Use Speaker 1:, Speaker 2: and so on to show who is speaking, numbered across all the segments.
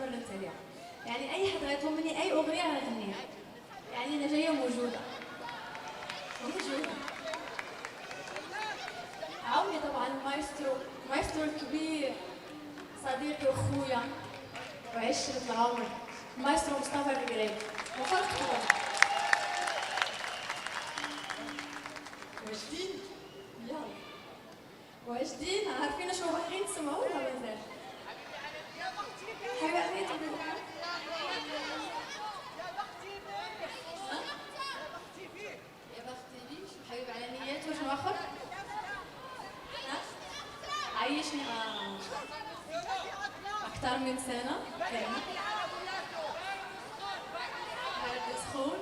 Speaker 1: المره التاليه. يعني اي حد غيطلب مني اي اغنيه غنغنيها. يعني انا جايه موجوده. عاوني طبعا المايسترو الكبير، صديقي واخويا وعشرة العمر، المايسترو مصطفى القريب. وفرق طبعا. واجدين؟ يلا واجدين؟ عارفين شنو باغيين تسمعوا ولا مازال؟ حبيبي عليا تقول يا بختي بيش حبيبي على نيات وشنو اخر؟ عيشني اكثر من سنه كامل. برد سخون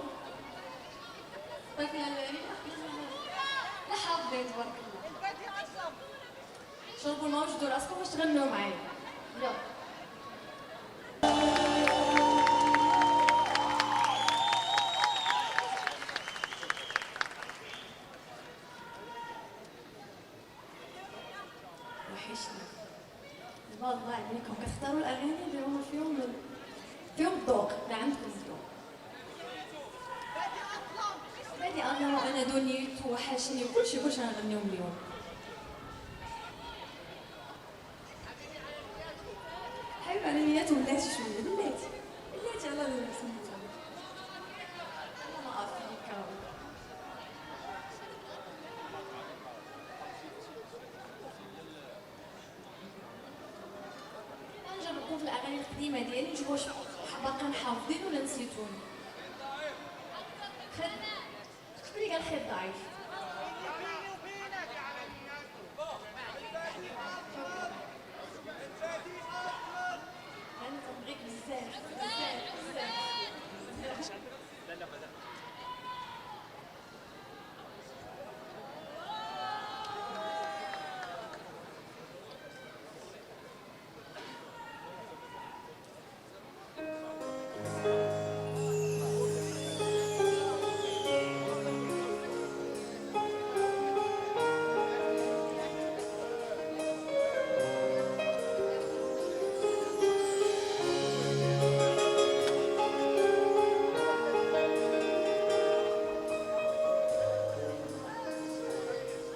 Speaker 1: طفله بريئه لا حافظين تبارك الله. شربوا الماء وجدوا راسكم باش تغنوا معايا. يلا وحشني. الله عليكم كتختاروا الاغاني اللي هما فيهم الذوق، اللي عندكم الذوق. بادي الله وانا دنيت وحشني كلشي غنغنيهم اليوم. حبيبي على نيات ولاتي شويه بلاتي على سميتو انا افريكا. نجربكم في الاغاني القديمه ديالي نشوفوا واش باقا حافظين ولا نسيتوني. شكون اللي قال خيط ضعيف؟ انا تبغيك بزاف.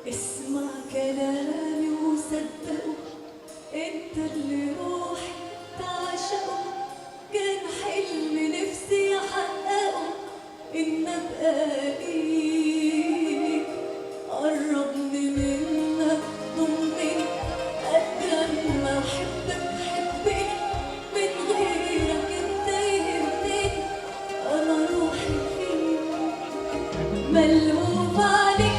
Speaker 1: اسمع كلامي وصدقه، انت اللي روحي تعشقه. كان حلم نفسي احققه ان ابقى ليك. قربني منك ضمني قد ما احبك حبني. من غيرك انت يهمني انا روحي فيك. ملهوف عليك